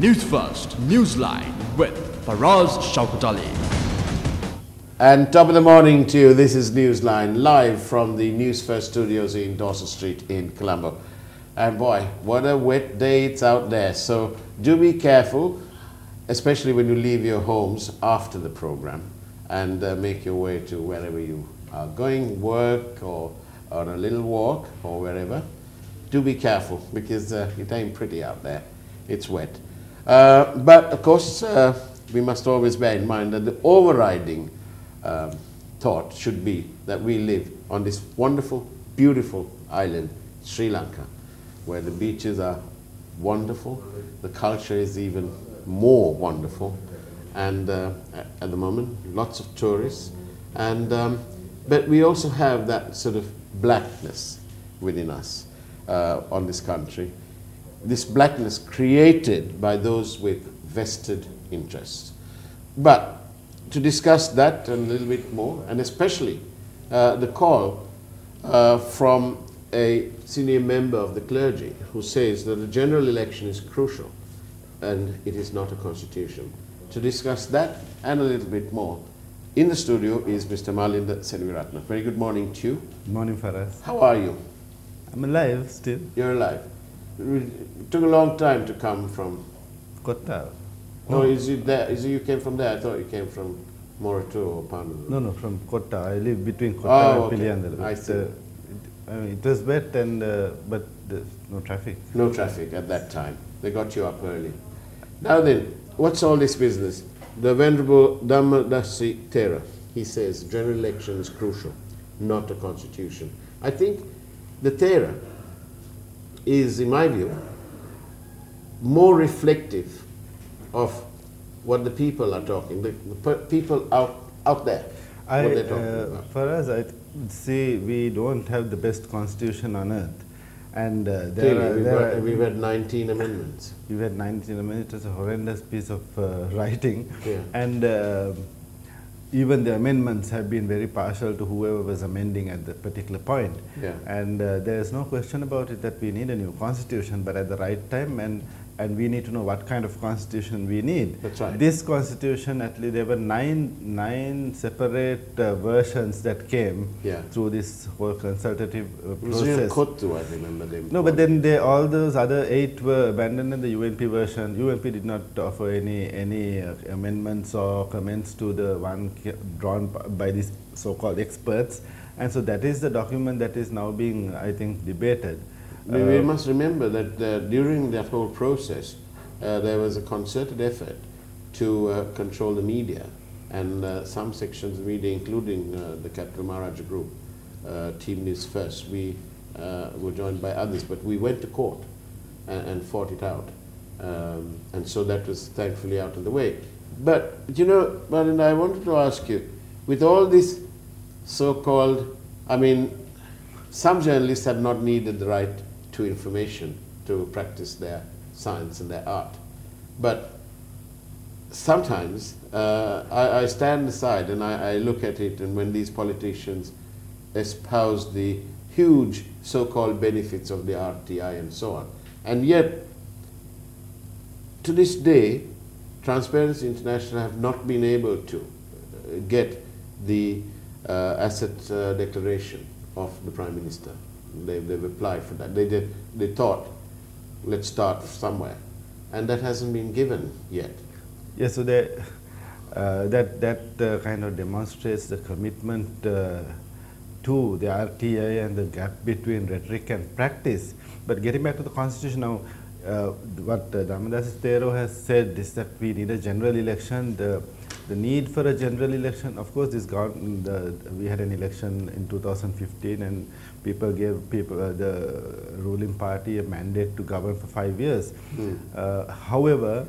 News First, Newsline with Faraz Shaukatali. And top of the morning to you. This is Newsline live from the Newsfirst studios in Dawson Street in Colombo. And boy, what a wet day it's out there. So do be careful, especially when you leave your homes after the program and make your way to wherever you are going, work or on a little walk or wherever. Do be careful because it ain't pretty out there. It's wet. But of course, we must always bear in mind that the overriding thought should be that we live on this wonderful, beautiful island, Sri Lanka, where the beaches are wonderful, the culture is even more wonderful, and at the moment, lots of tourists, and but we also have that sort of blackness within us on this country. This blackness created by those with vested interests. But to discuss that a little bit more, and especially the call from a senior member of the clergy who says that the general election is crucial and it is not a constitution. To discuss that and a little bit more, in the studio is Mr. Malinda. Very good morning to you. Good morning, Faraz. How are you? I'm alive still. You're alive. It took a long time to come from Kotta. No, is it there? Is it you came from there? I thought you came from Morato or Panama. No, from Kotta. I live between Kotta and okay. Piliandala. I see. It was wet, and but there's no traffic. No traffic at that time. They got you up early. Now then, what's all this business? The Venerable Dhammadasi Thera, he says general election is crucial, not a constitution. I think the Thera is, in my view, more reflective of what the people are talking, the people out there, what they're talking about. For us, I say we don't have the best constitution on earth. And we've had 19 amendments. We've had 19 amendments. It was a horrendous piece of writing. Yeah. And even the amendments have been very partial to whoever was amending at that particular point. Yeah. And there is no question about it that we need a new constitution, but at the right time, and we need to know what kind of constitution we need. That's right. This constitution, at least there were nine separate versions that came through this whole consultative process. Kottu, I remember them. No, but then all those other 8 were abandoned in the UNP version. UNP did not offer any amendments or comments to the one drawn by these so-called experts. And so that is the document that is now being, I think, debated. We must remember that during that whole process, there was a concerted effort to control the media, and some sections of media, including the Capital Maharaja Group, Team Newsfirst, we were joined by others, but we went to court and fought it out. And so that was thankfully out of the way. But, you know, Malinda, I wanted to ask you, with all this so-called, I mean, some journalists have not needed the right to information to practice their science and their art. But sometimes I stand aside and I look at it, and when these politicians espouse the huge so-called benefits of the RTI and so on, and yet to this day, Transparency International have not been able to get the asset declaration of the Prime Minister. They've applied for that. They thought, let's start somewhere, and that hasn't been given yet. Yes, so that kind of demonstrates the commitment to the RTI and the gap between rhetoric and practice. But getting back to the Constitution now, what Dhammadasi Thero has said is that we need a general election. The need for a general election, of course, we had an election in 2015, and people gave the ruling party a mandate to govern for 5 years. However,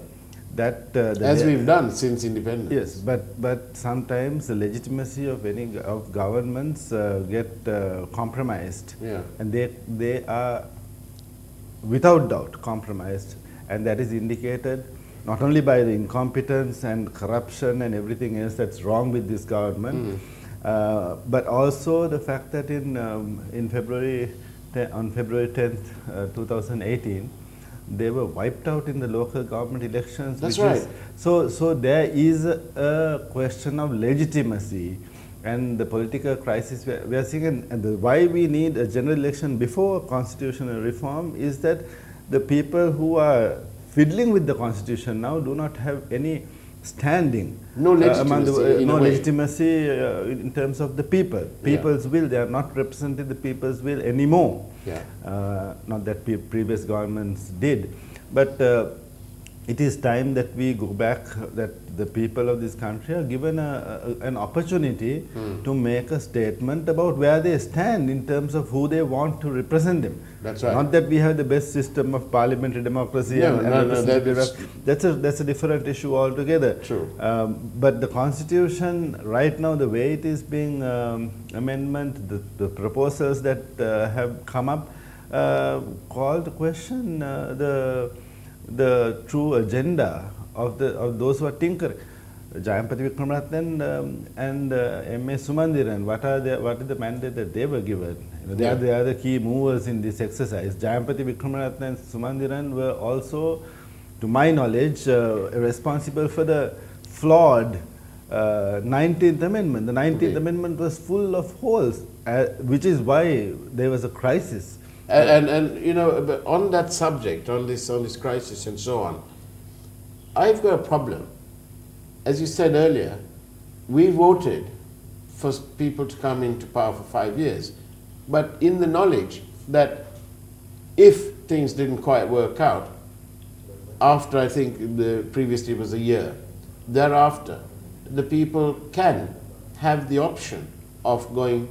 as we've done since independence. Yes, but sometimes the legitimacy of governments get compromised, and they are without doubt compromised, and that is indicated not only by the incompetence and corruption and everything else that's wrong with this government, but also the fact that on February 10th, 2018, they were wiped out in the local government elections. That's right. So there is a question of legitimacy and the political crisis we are seeing, and why we need a general election before constitutional reform is that the people who are fiddling with the constitution now do not have any standing. No legitimacy, no legitimacy in terms of the people. People's will, they are not representing the people's will anymore. Not that previous governments did. But it is time that we go back, that the people of this country are given an opportunity to make a statement about where they stand in terms of who they want to represent them. That's right. Not that we have the best system of parliamentary democracy. That's a different issue altogether. True. But the constitution right now, the way it is being amendment, the proposals that have come up, call to question the true agenda of those who are tinkering. Jayampati Vikramaratne and M.A. Sumandiran, what is the mandate that they were given? They are the key movers in this exercise. Jayampati Vikramaratne and Sumandiran were also, to my knowledge, responsible for the flawed 19th Amendment. The 19th Amendment was full of holes, which is why there was a crisis. And you know, on that subject, on this crisis and so on, I've got a problem. As you said earlier, we voted for people to come into power for 5 years, but in the knowledge that if things didn't quite work out, after I think the previously was a year, thereafter, the people can have the option of going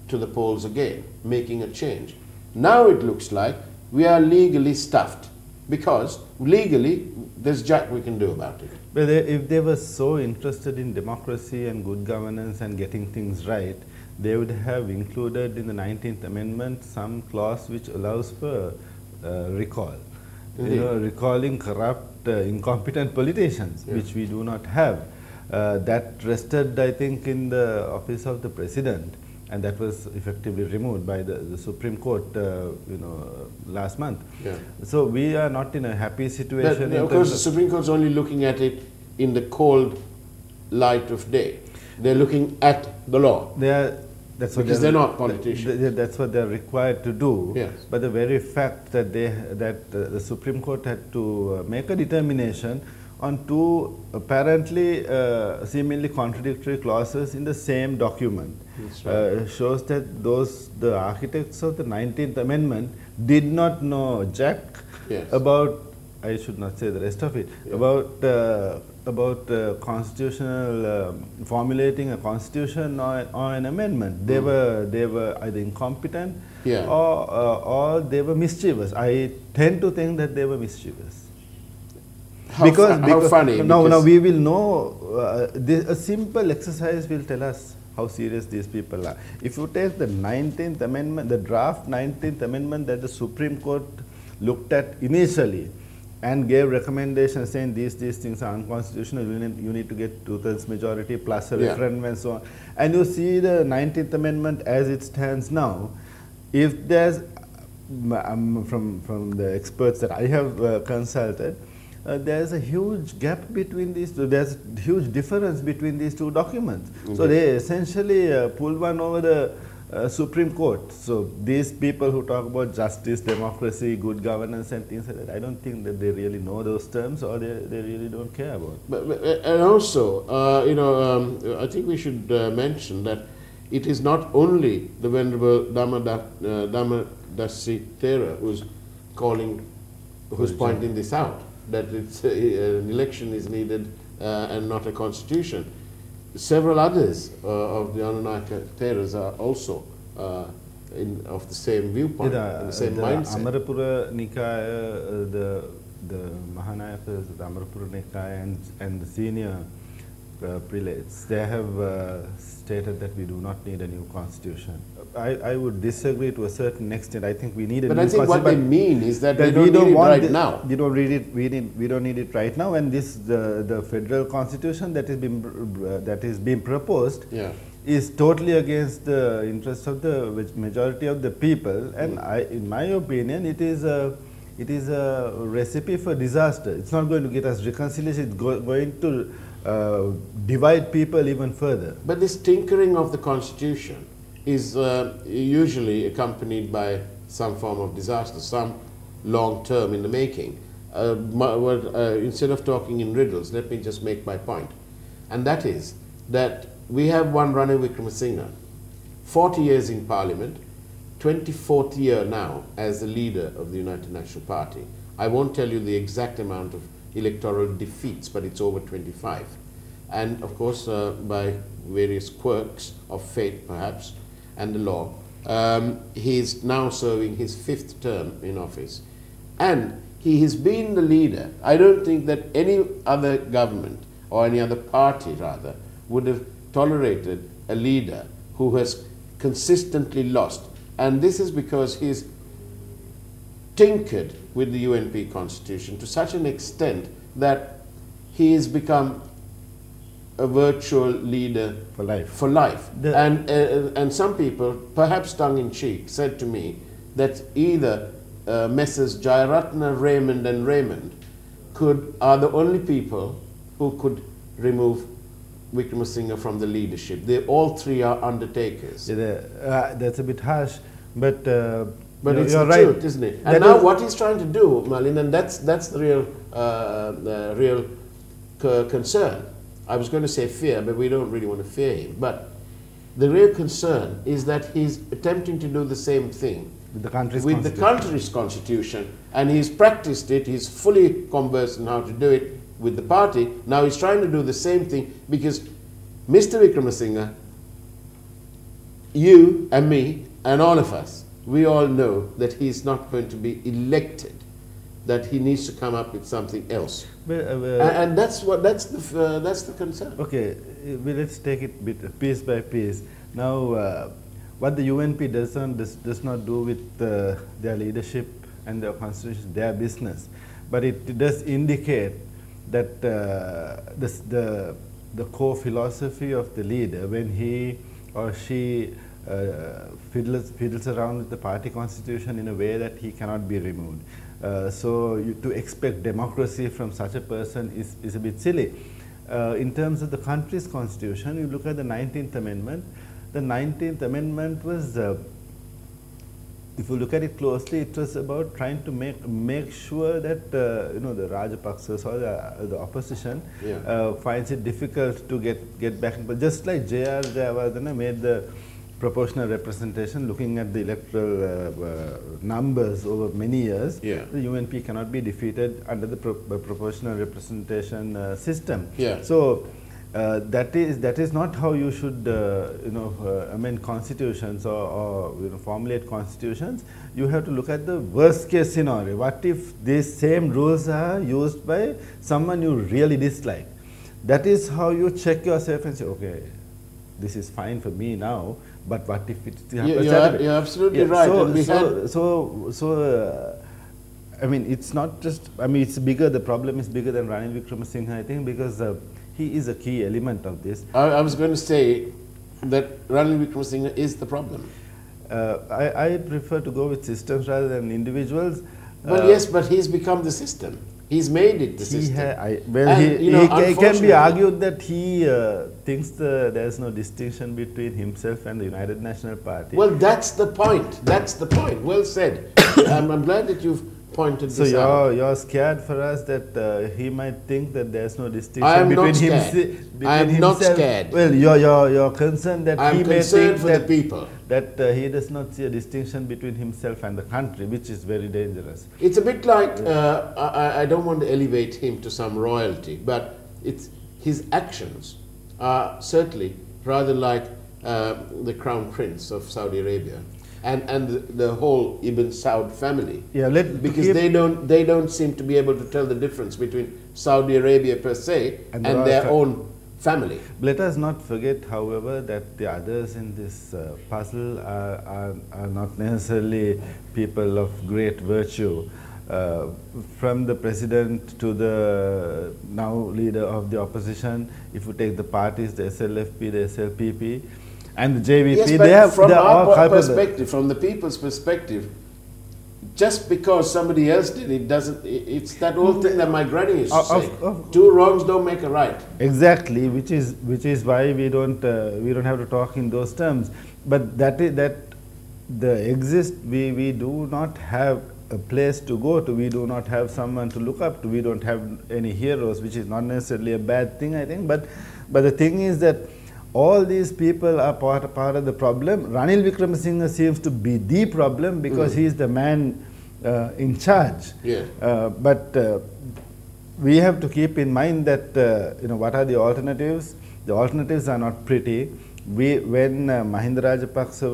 to the polls again, making a change. Now it looks like we are legally stuffed, because legally there's jack we can do about it. But if they were so interested in democracy and good governance and getting things right, they would have included in the 19th Amendment some clause which allows for recall. You know, recalling corrupt, incompetent politicians, which we do not have. That rested, I think, in the office of the President, and that was effectively removed by the Supreme Court, last month. So we are not in a happy situation. Of course, the Supreme Court is only looking at it in the cold light of day. They're looking at the law. Because they're not politicians. That's what they're required to do. Yes. But the very fact that the Supreme Court had to make a determination on two apparently seemingly contradictory clauses in the same document shows that the architects of the 19th Amendment did not know jack about, I should not say the rest of it, about constitutional formulating a constitution or an amendment. They were either incompetent or they were mischievous. I tend to think that they were mischievous. How funny. Now we will know, a simple exercise will tell us how serious these people are. If you take the 19th Amendment, the draft 19th Amendment that the Supreme Court looked at initially and gave recommendations saying these things are unconstitutional, you need to get 2/3 majority plus a referendum and so on. And you see the 19th Amendment as it stands now, if there's, from the experts that I have consulted, there's a huge gap between these two. There's a huge difference between these two documents. So they essentially pulled one over the Supreme Court. So these people who talk about justice, democracy, good governance and things like that, I don't think that they really know those terms, or they really don't care about it. And also, I think we should mention that it is not only the Venerable Dhammadasi Thera who's pointing this out, that an election is needed and not a constitution. Several others of the Anunaka Theras are also of the same viewpoint, the same mindset. Amarapura Nikaya, the Mahanayakas, the Amarapura Nikaya and the senior prelates, they have stated that we do not need a new constitution. I would disagree to a certain extent. I think we need a new constitution. But I think what they mean is that we don't need it right now. We don't need it right now. And this the federal constitution that is being proposed is totally against the interests of the majority of the people. And in my opinion, it is it is a recipe for disaster. It's not going to get us reconciliation. It's going to divide people even further. But this tinkering of the constitution is usually accompanied by some form of disaster, some long term in the making. Instead of talking in riddles, let me just make my point. And that is that we have one Ranil Wickremesinghe, 40 years in Parliament, 24th year now as the leader of the United National Party. I won't tell you the exact amount of electoral defeats, but it's over 25. And of course, by various quirks of fate perhaps, and the law, he's now serving his 5th term in office. And he has been the leader. I don't think that any other government, or any other party rather, would have tolerated a leader who has consistently lost. And this is because he's tinkered with the UNP constitution to such an extent that he has become a virtual leader for life. For life. And some people, perhaps tongue-in-cheek, said to me that either Messrs. Jayaratna, Raymond and Raymond are the only people who could remove Wickremesinghe from the leadership. They all three are undertakers. Yeah, that's a bit harsh, but it's you're the right, truth, isn't it? And now what he's trying to do, Malinda, and that's the real concern. I was going to say fear, but we don't really want to fear him. But the real concern is that he's attempting to do the same thing with the country's constitution, and he's practiced it. He's fully conversant in how to do it with the party. Now he's trying to do the same thing because Mr. Wickremesinghe, you and me and all of us, we all know that he's not going to be elected, that he needs to come up with something else. And that's the concern. Okay, well, let's take it piece by piece. Now, what the UNP does not do with their leadership and their constitution, their business, but it does indicate that the core philosophy of the leader, when he or she fiddles around with the party constitution in a way that he cannot be removed. So to expect democracy from such a person is a bit silly. In terms of the country's constitution, you look at the 19th Amendment. The 19th Amendment was, if you look at it closely, it was about trying to make sure that the Rajapaksas or the opposition finds it difficult to get back. But just like J.R. Jayawardena made the proportional representation, looking at the electoral numbers over many years, the UNP cannot be defeated under the proportional representation system. So that is not how you should amend constitutions or formulate constitutions. You have to look at the worst case scenario. What if these same rules are used by someone you really dislike? That is how you check yourself and say, okay, this is fine for me now, but what if it happens? You're absolutely right. I mean, it's not just, I mean, it's bigger, the problem is bigger than Ranil Wickremesinghe, I think, because he is a key element of this. I was going to say that Ranil Wickremesinghe is the problem. I prefer to go with systems rather than individuals. Well, yes, but he's become the system. He's made it the system. It can be argued that he thinks there's no distinction between himself and the United National Party. Well, that's the point. That's the point. Well said. I'm glad that you've pointed this out. So you're scared for us that he might think that there's no distinction between himself. I am not scared. Well, you're concerned that he may think that the people. That he does not see a distinction between himself and the country, which is very dangerous. It's a bit like, I don't want to elevate him to some royalty, but his actions are certainly rather like the Crown Prince of Saudi Arabia and the whole Ibn Saud family. Because they don't seem to be able to tell the difference between Saudi Arabia per se and their own family. Let us not forget, however, that the others in this puzzle are not necessarily people of great virtue. From the president to the now leader of the opposition, if you take the parties, the SLFP, the SLPP, and the JVP, yes, but from our perspective, from the people's perspective, just because somebody else did it doesn't, it's that old thing that my granny used to say, two wrongs don't make a right. Exactly, which is why we don't have to talk in those terms. But that we do not have a place to go to, we do not have someone to look up to, we don't have any heroes, which is not necessarily a bad thing, I think. But the thing is that all these people are part of the problem. Ranil Wickremesinghe seems to be the problem because he is the man in charge. Yeah. But we have to keep in mind that what are the alternatives? The alternatives are not pretty. When Mahinda Rajapaksa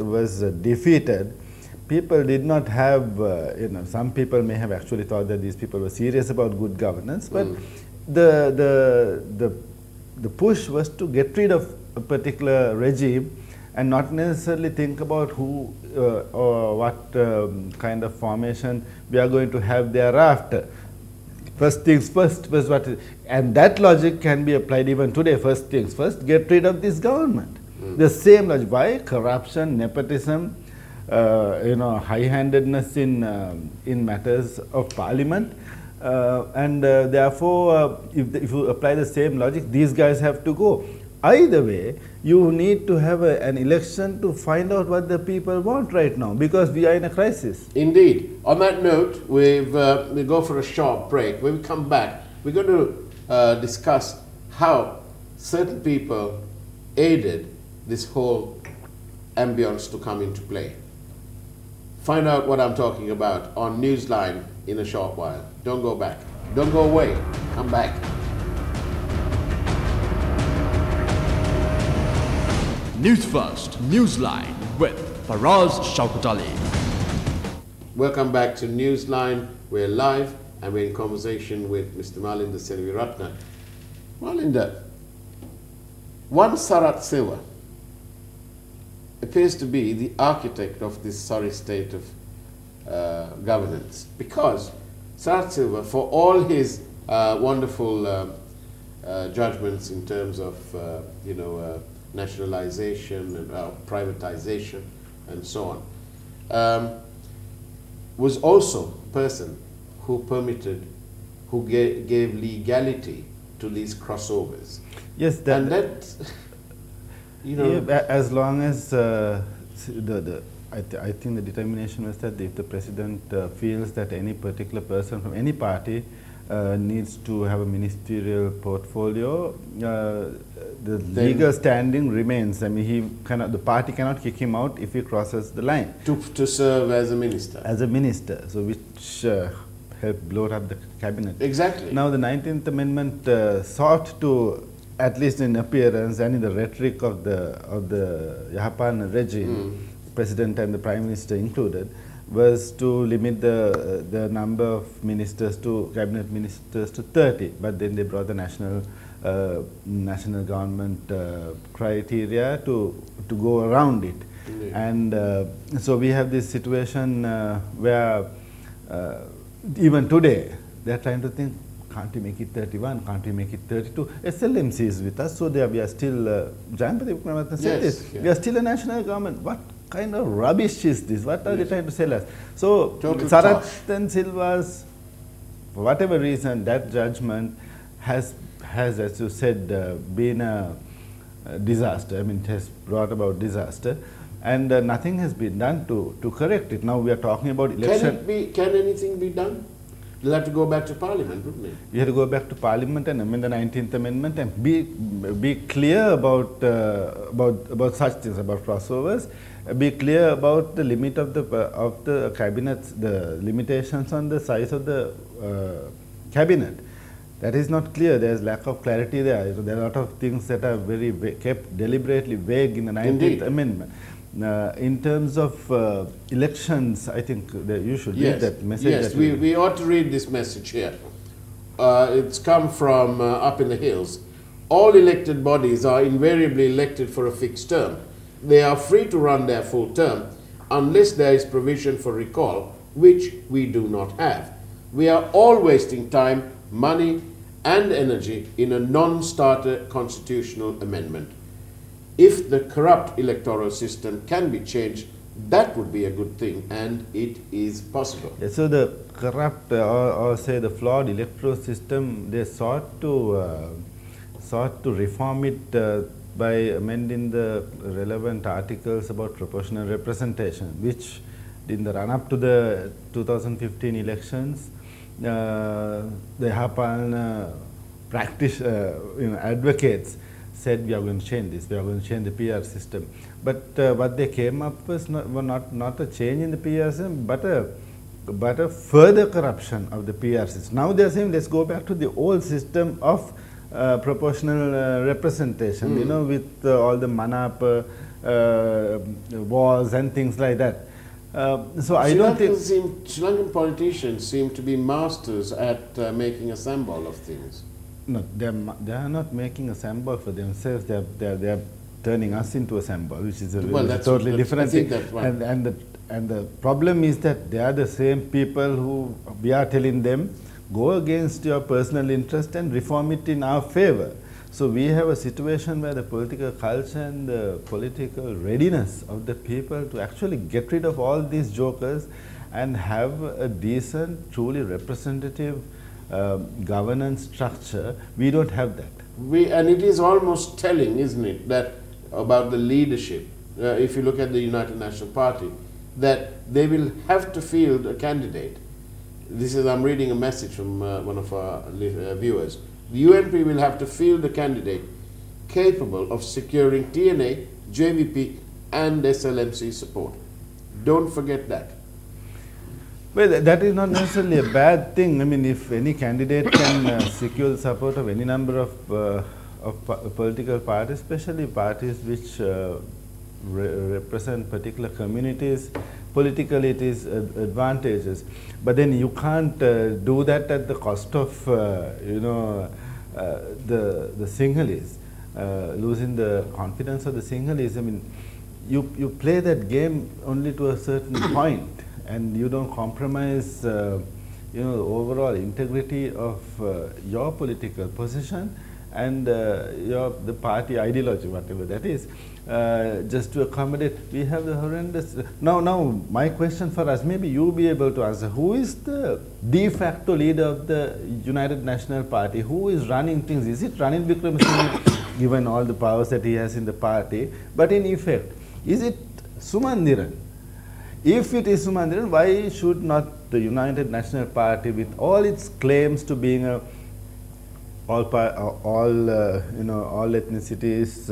was defeated, people did not have, some people may have actually thought that these people were serious about good governance, but the push was to get rid of a particular regime and not necessarily think about who or what kind of formation we are going to have thereafter. First things first was and that logic can be applied even today. First things first, get rid of this government. The same logic. Why? Corruption, nepotism, high-handedness in matters of parliament. Therefore, if you apply the same logic, these guys have to go. Either way, you need to have an election to find out what the people want right now, because we are in a crisis. Indeed. On that note, we go for a short break. When we come back, we're going to discuss how certain people aided this whole ambience to come into play. Find out what I'm talking about on Newsline in a short while. Don't go back. Don't go away. Come back. Newsfirst, Newsline with Faraz Shaukatali. Welcome back to Newsline. We're live and we're in conversation with Mr. Malinda Selviratna. Malinda, one Sarat Silva appears to be the architect of this sorry state of governance, because Sarat Silva, for all his wonderful judgments in terms of nationalization and privatization and so on, was also a person who gave legality to these crossovers. Yes, and that, as long as I think the determination was that if the president feels that any particular person from any party needs to have a ministerial portfolio, the legal standing remains. I mean, the party cannot kick him out if he crosses the line. To serve as a minister. As a minister, so which helped blow up the cabinet. Exactly. Now the 19th Amendment sought to, at least in appearance and in the rhetoric of the Yahapana regime, President and the Prime Minister included, was to limit the number of ministers to cabinet ministers to 30, but then they brought the national government criteria to go around it. Indeed. And so we have this situation where even today they are trying to think, can't we make it 31, can't we make it 32? SLMC is with us, so there we are still, Jayanpathy Wickremesinghe said this, we are still a national government. What kind of rubbish is this? What are they trying to sell us? So Sarat and Silva's, for whatever reason, that judgment has, as you said, been a disaster. I mean, it has brought about disaster, and nothing has been done to correct it. Now we are talking about election. Can anything be done? We'll have to go back to Parliament, wouldn't we? We have to go back to Parliament and amend the 19th Amendment and be clear about such things, about crossovers. Be clear about the limit of the cabinets, the limitations on the size of the cabinet. That is not clear. There is lack of clarity there. There are a lot of things that are kept deliberately vague in the 19th Amendment. In terms of elections, I think that you should read that message. Yes, we ought to read this message here. It's come from up in the hills. All elected bodies are invariably elected for a fixed term. They are free to run their full term unless there is provision for recall, which we do not have. We are all wasting time, money and energy in a non-starter constitutional amendment. If the corrupt electoral system can be changed, That would be a good thing, and it is possible. Yeah, so the corrupt or say the flawed electoral system, they sought to reform it by amending the relevant articles about proportional representation, which in the run-up to the 2015 elections, the Yapalna advocates said we are going to change this, we are going to change the PR system. But what they came up with were not a change in the PR system, but a further corruption of the PR system. Now they are saying let's go back to the old system of proportional representation, you know, with all the manap wars and things like that. So I don't think Sri Lankan politicians seem to be masters at making a symbol of things. No, they are not making a symbol for themselves. They are turning us into a symbol, which is a totally different thing. And the problem is that they are the same people who we are telling them go against your personal interest and reform it in our favor. So we have a situation where the political culture and the political readiness of the people to actually get rid of all these jokers and have a decent, truly representative governance structure, we don't have that. And it is almost telling, isn't it, that about the leadership, if you look at the United National Party, that they will have to field a candidate. This is, I'm reading a message from one of our viewers. The UNP will have to field a candidate capable of securing TNA, JVP and SLMC support. Don't forget that. Well, that is not necessarily a bad thing. I mean, if any candidate can secure the support of any number of political parties, especially parties which represent particular communities, politically it is advantageous. But then you can't do that at the cost of, you know, the Sinhalese, losing the confidence of the Sinhalese. I mean, you play that game only to a certain point, and you don't compromise, you know, the overall integrity of your political position and the party ideology, whatever that is, just to accommodate. We have the horrendous. Now, my question for us, maybe you'll be able to answer. Who is the de facto leader of the United National Party? Who is running things? Is it Ranil Wickremesinghe, given all the powers that he has in the party? But in effect, is it Sumandiran? If it is Sumandiran, why should not the United National Party, with all its claims to being a all ethnicities,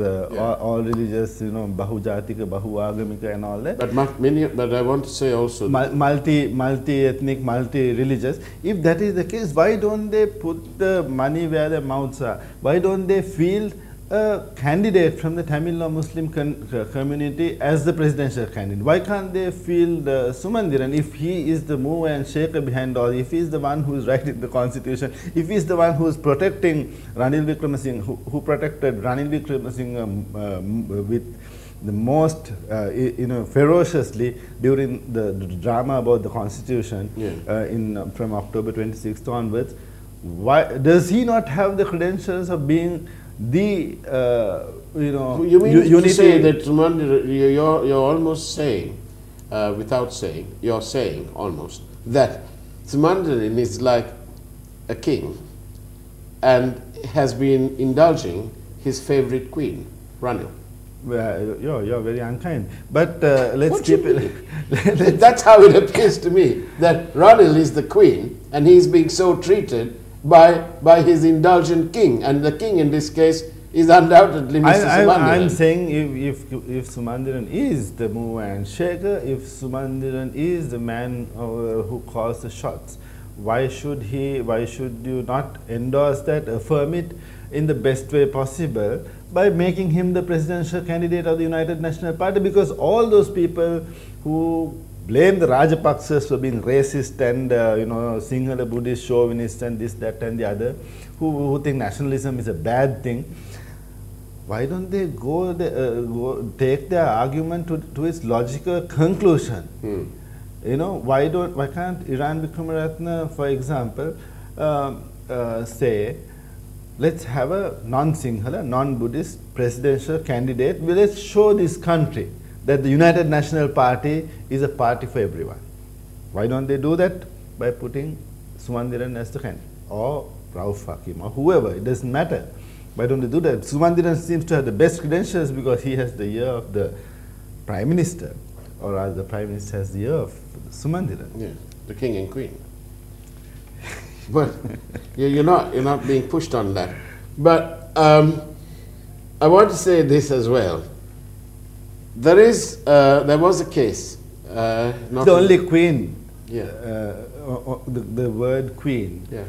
all religious, bahujatika, bahuagamika, and all that. But I want to say also multi-ethnic, multi-religious. If that is the case, why don't they put the money where their mouths are? Why don't they field a candidate from the Tamil or Muslim community as the presidential candidate? Why can't they field Sumandiran if he is the mover and shaker behind all, if he is the one who is writing the constitution, if he is the one who is protecting Ranil Wickremesinghe, who protected Ranil Wickremesinghe with the most, ferociously during the drama about the constitution from October 26th onwards. Why does he not have the credentials of being the you mean to say that you're almost saying, without saying, you're saying almost that Sumandiran is like a king and has been indulging his favorite queen, Ranil. Well, you're very unkind. But let's keep it. That's how it appears to me, that Ranil is the queen and he's being so treated by his indulgent king, and the king in this case is undoubtedly Mr. Sumandiran. I'm saying if Sumandiran is the mover and shaker, if Sumandiran is the man who calls the shots, why should you not endorse that, affirm it in the best way possible by making him the presidential candidate of the United National Party? Because all those people who blame the Rajapaksas for being racist and Sinhala Buddhist chauvinist and this, that and the other, who think nationalism is a bad thing, why don't they take their argument to its logical conclusion? Why can't Iran Vikramaratne, for example, say, let's have a non-Sinhala, non-Buddhist presidential candidate. Well, let's show this country that the United National Party is a party for everyone. Why don't they do that? By putting Sumandiran as the candidate, or Rauf Hakim, or whoever, it doesn't matter. Why don't they do that? Sumandiran seems to have the best credentials because he has the ear of the Prime Minister, or rather the Prime Minister has the ear of Sumandiran. Yeah, the King and Queen. But you're not being pushed on that. But I want to say this as well. There was a case. The only Queen. Yeah. The word Queen. Yeah.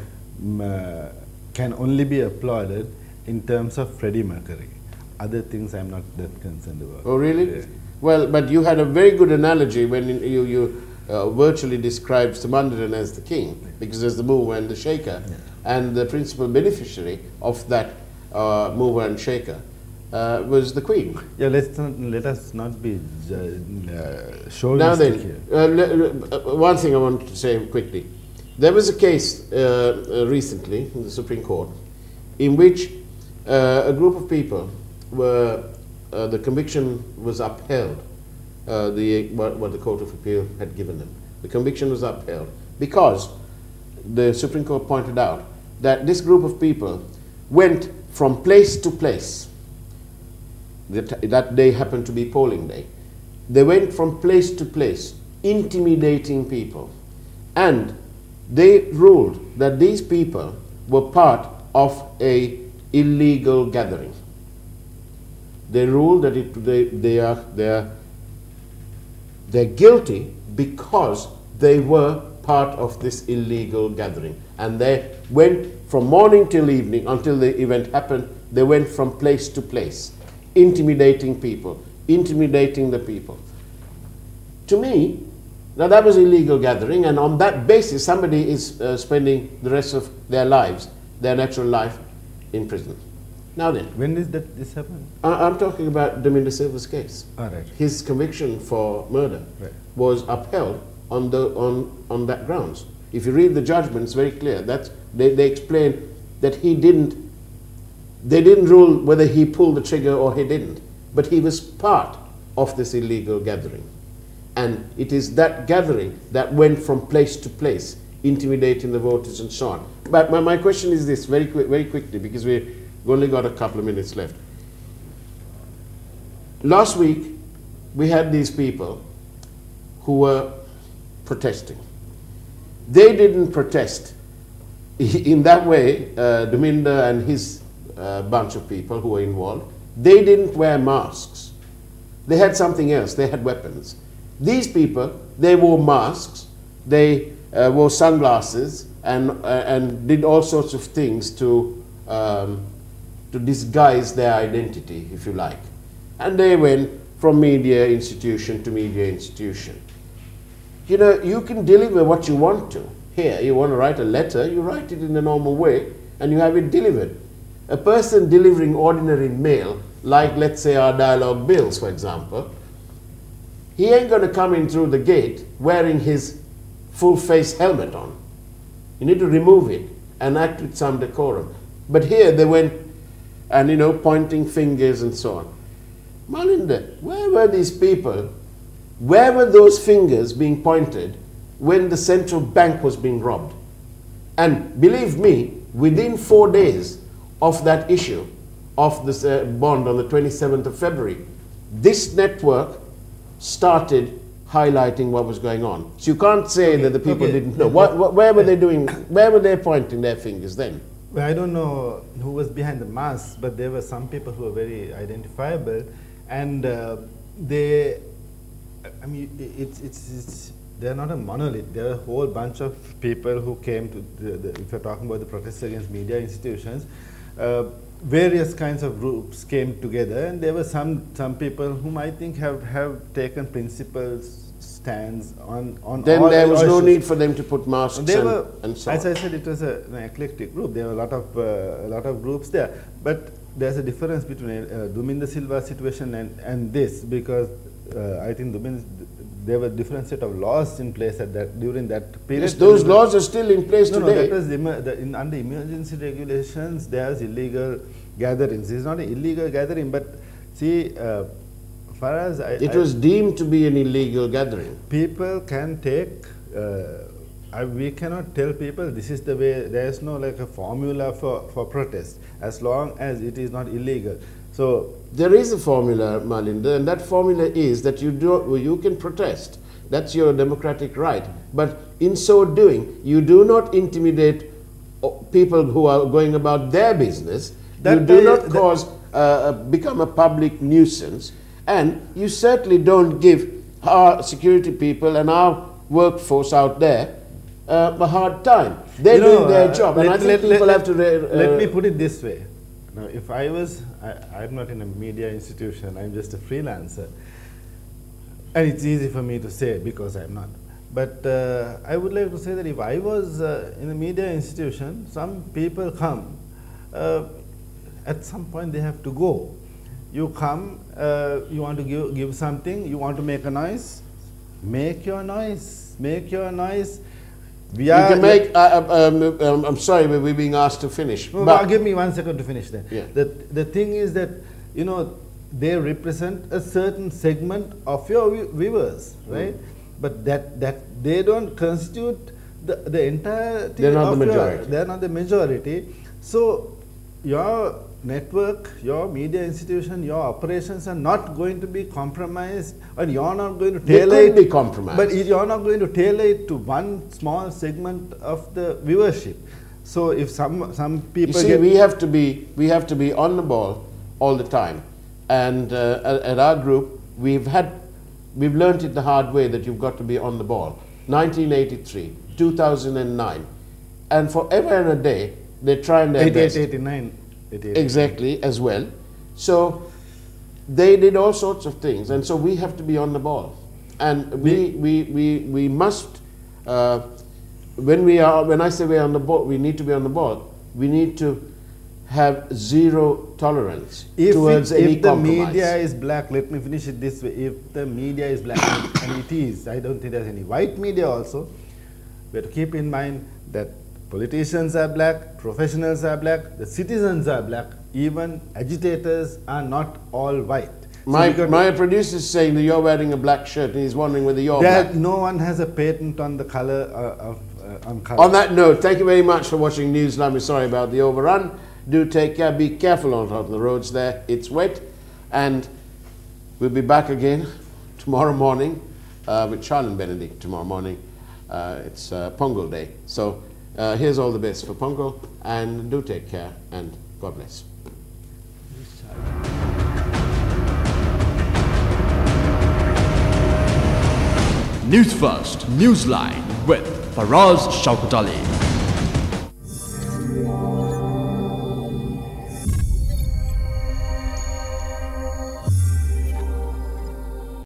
Can only be applauded in terms of Freddie Mercury. Other things I'm not that concerned about. Oh, really? Yeah. Well, but you had a very good analogy when you virtually described Sumandiran as the king, because there's the mover and the shaker, and the principal beneficiary of that mover and shaker was the queen. Yeah, let us not be chauvinistic Now then, here. one thing I want to say quickly. There was a case recently in the Supreme Court in which a group of people were, the conviction was upheld, what the Court of Appeal had given them. The conviction was upheld because the Supreme Court pointed out that this group of people went from place to place. That day happened to be polling day. They went from place to place, intimidating people. And they ruled that these people were part of a illegal gathering. They ruled that they're guilty because they were part of this illegal gathering. And they went from morning till evening until the event happened. They went from place to place, intimidating people, intimidating the people. To me, now that was illegal gathering, and on that basis somebody is spending the rest of their lives, their natural life, in prison. Now then. When did this happen? I'm talking about Domingo Silva's case. All right. His conviction for murder was upheld on that grounds. If you read the judgment, it's very clear. They explain that they didn't rule whether he pulled the trigger or he didn't, but he was part of this illegal gathering. And it is that gathering that went from place to place, intimidating the voters and so on. But my question is this, very quickly, because we've only got a couple of minutes left. Last week, we had these people who were protesting. They didn't protest in that way. Domingo and his bunch of people who were involved, they didn't wear masks. They had something else. They had weapons. These people, they wore masks, they wore sunglasses, and did all sorts of things to disguise their identity, if you like. And they went from media institution to media institution. You know, you can deliver what you want to. Here, you want to write a letter, you write it in a normal way, and you have it delivered. A person delivering ordinary mail, like let's say our dialogue bills, for example, he ain't going to come in through the gate wearing his full face helmet on. You need to remove it and act with some decorum. But here they went and, you know, pointing fingers and so on. Malinda, where were these people? Where were those fingers being pointed when the central bank was being robbed? And believe me, within 4 days of that issue of this bond on the 27th of February, this network started highlighting what was going on. So you can't say that the people didn't know. Where were they doing? Where were they pointing their fingers then? Well, I don't know who was behind the mask, but there were some people who were very identifiable, and they, I mean, they're not a monolith. There are a whole bunch of people who came to, if you're talking about the protests against media institutions, various kinds of groups came together, and there were some people whom I think have taken principles stands on then all there was no issues. need for them to put masks and so on. As I said, it was an eclectic group. There were a lot of groups there, but there's a difference between Domingo Silva's situation and this, because I think there were different set of laws in place during that period. Yes, those laws are still in place today. No, that was under emergency regulations. There's illegal gatherings. It's not an illegal gathering, but see, Faraz, It was deemed to be an illegal gathering. People can take, we cannot tell people this is the way, there is no like a formula for protest, as long as it is not illegal. So there is a formula, Malinda, and that formula is that you can protest. That's your democratic right. But in so doing, you do not intimidate people who are going about their business. You do not become a public nuisance. And you certainly don't give our security people and our workforce out there a hard time. They're doing their job. And I think people have to... let me put it this way. Now, if I was... I'm not in a media institution. I'm just a freelancer. And it's easy for me to say because I'm not. But I would like to say that if I was in a media institution, some people come. At some point they have to go. You come, you want to give something, you want to make a noise, make your noise, make your noise. We are you can make, I'm sorry, but we're being asked to finish. No, but give me 1 second to finish then. Yeah. The thing is that, you know, they represent a certain segment of your viewers, right? But that they don't constitute the entirety. They're not the majority. They're not the majority. So your network, your media institution, your operations are not going to be compromised, and you're not going to tailor it. They could be compromised. But you're not going to tailor it to one small segment of the viewership. So if some people we have to be on the ball all the time. And at our group, we've learned it the hard way that you've got to be on the ball. 1983, 2009, and forever and a day they try and their best. 89. Exactly, as well. So they did all sorts of things, and so we have to be on the ball. And we must, when I say we're on the ball, we need to be on the ball. We need to have zero tolerance towards any compromise. If the media is black, let me finish it this way. If the media is black, and it is, I don't think there's any white media also, we have to keep in mind that politicians are black, professionals are black, the citizens are black, even agitators are not all white. My producer is saying that you're wearing a black shirt and he's wondering whether you're black. No one has a patent on the color on color. On that note, thank you very much for watching Newsline. We're sorry about the overrun. Do take care, be careful on the roads there, it's wet, and we'll be back again tomorrow morning with Charles and Benedict tomorrow morning. It's Pongal Day, so here's all the best for Pongal, and do take care, and God bless. News First, Newsline with Faraz Shaukat Ali.